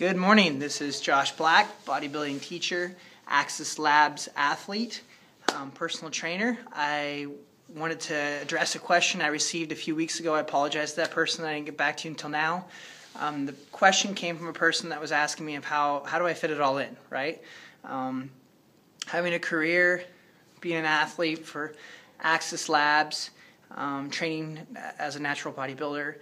Good morning. This is Josh Black, bodybuilding teacher, Axis Labs athlete, personal trainer. I wanted to address a question I received a few weeks ago. I apologize to that person. I didn't get back to you until now. The question came from a person that was asking me of how do I fit it all in, right? Having a career, being an athlete for Axis Labs, training as a natural bodybuilder,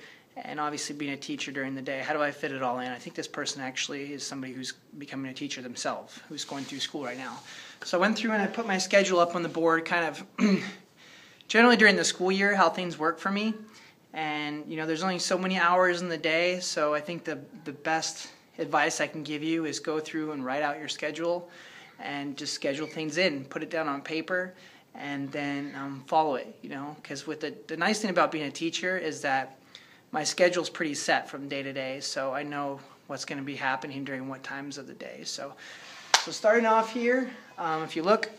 and obviously being a teacher during the day. How do I fit it all in? I think this person actually is somebody who's becoming a teacher themselves, who's going through school right now. So I went through and I put my schedule up on the board, kind of generally during the school year, how things work for me. And there's only so many hours in the day, so I think the best advice I can give you is go through and write out your schedule and just schedule things in, put it down on paper, and then follow it, because with the nice thing about being a teacher is that my schedule's pretty set from day to day, so I know what's going to be happening during what times of the day. So starting off here, if you look,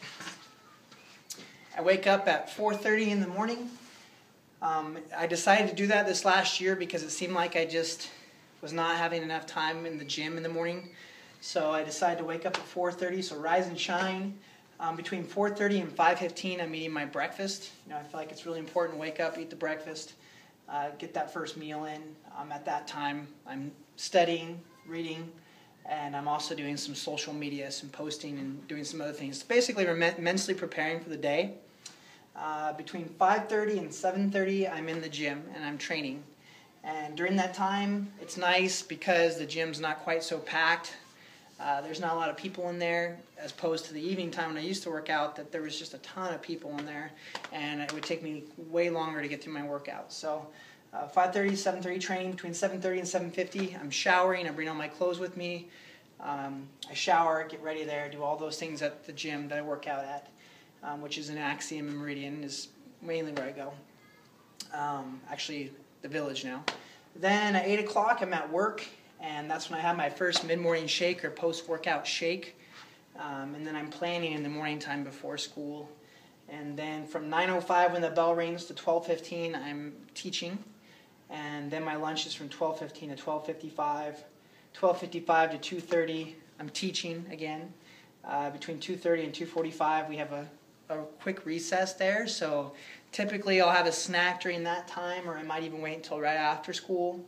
I wake up at 4:30 in the morning. I decided to do that this last year because it seemed like I just was not having enough time in the gym in the morning. So I decided to wake up at 4:30, so rise and shine. Between 4:30 and 5:15, I'm eating my breakfast. I feel like it's really important to wake up, eat the breakfast, get that first meal in. At that time, I'm studying, reading, and I'm also doing some social media, some posting, and doing some other things. Basically, we're mentally preparing for the day. Between 5:30 and 7:30, I'm in the gym and I'm training. And during that time, it's nice because the gym's not quite so packed. There's not a lot of people in there, as opposed to the evening time when I used to work out, that there was just a ton of people in there, and it would take me way longer to get through my workout. So 5:30, 7:30 training. Between 7:30 and 7:50, I'm showering. I bring all my clothes with me. I shower, get ready there, do all those things at the gym that I work out at, which is in Axiom and Meridian, is mainly where I go. Actually, the Village now. Then at 8 o'clock, I'm at work, and that's when I have my first mid-morning shake or post-workout shake. And then I'm planning in the morning time before school. And then from 9:05 when the bell rings to 12:15, I'm teaching. And then my lunch is from 12:15 to 12:55. 12:55 to 2:30, I'm teaching again. Between 2:30 and 2:45, we have a quick recess there. So typically I'll have a snack during that time, or I might even wait until right after school.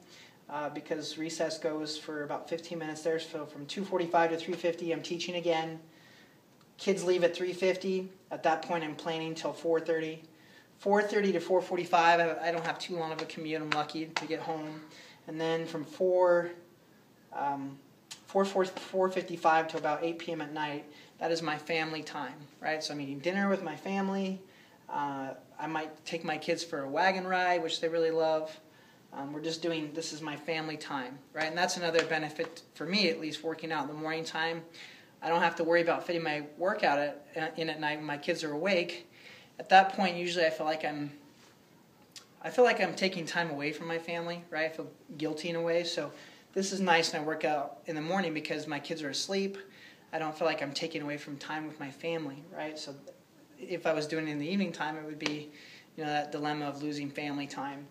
Because recess goes for about 15 minutes there, so from 2:45 to 3:50 I'm teaching again. Kids leave at 3:50. At that point I'm planning till 4:30. 4:30 to 4:45, I don't have too long of a commute. I'm lucky to get home. And then from 4:55 to about 8 p.m. at night, that is my family time, right? So I'm eating dinner with my family. I might take my kids for a wagon ride, which they really love. We're just doing, this is my family time, right? And that's another benefit for me, at least, working out in the morning time. I don't have to worry about fitting my workout in at night when my kids are awake. At that point, usually I feel like I'm taking time away from my family, right? I feel guilty in a way. So this is nice when I work out in the morning because my kids are asleep. I don't feel like I'm taking away from time with my family, right? So if I was doing it in the evening time, it would be, that dilemma of losing family time.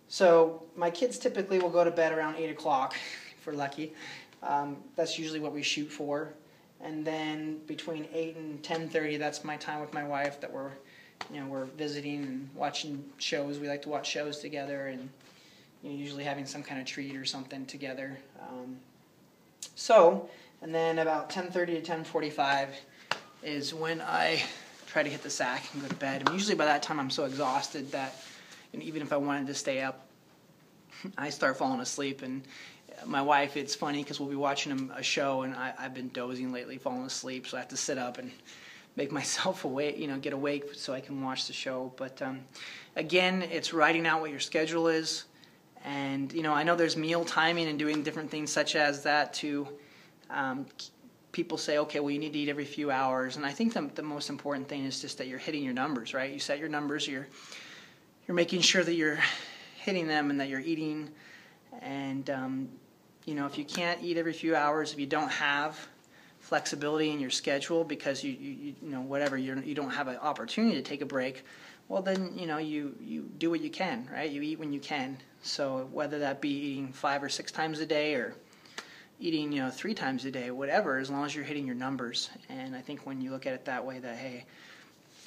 So my kids typically will go to bed around 8 o'clock, if we're lucky. That's usually what we shoot for. And then between 8 and 10:30, that's my time with my wife that we're visiting and watching shows. We like to watch shows together and usually having some kind of treat or something together. And then about 10:30 to 10:45 is when I try to hit the sack and go to bed. And usually by that time I'm so exhausted that even if I wanted to stay up, I start falling asleep. And my wife, it's funny because we'll be watching a show, and I've been dozing lately, falling asleep, so I have to sit up and make myself awake, get awake so I can watch the show. But again, it's writing out what your schedule is. And I know there's meal timing and doing different things such as that too. People say, okay, well, you need to eat every few hours. And I think the most important thing is just that you're hitting your numbers, right? You set your numbers, you're making sure that you're hitting them and that you're eating. And, if you can't eat every few hours, if you don't have flexibility in your schedule because you don't have an opportunity to take a break, well, then, you do what you can, right? You eat when you can. So whether that be eating 5 or 6 times a day or, eating 3 times a day, whatever, as long as you're hitting your numbers. And I think when you look at it that way, that hey,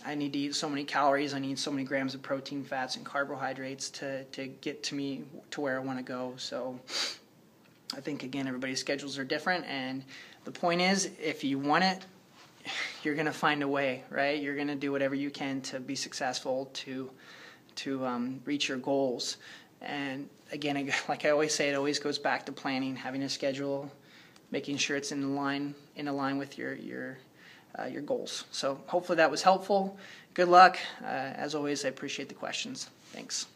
I need to eat so many calories, I need so many grams of protein, fats, and carbohydrates to get to me to where I want to go. So I think, again, everybody's schedules are different, and the point is, if you want it, you're going to find a way, right? You're going to do whatever you can to be successful, to reach your goals. And again, like I always say, it always goes back to planning, having a schedule, making sure it's in line with your goals. So hopefully that was helpful. Good luck. As always, I appreciate the questions. Thanks.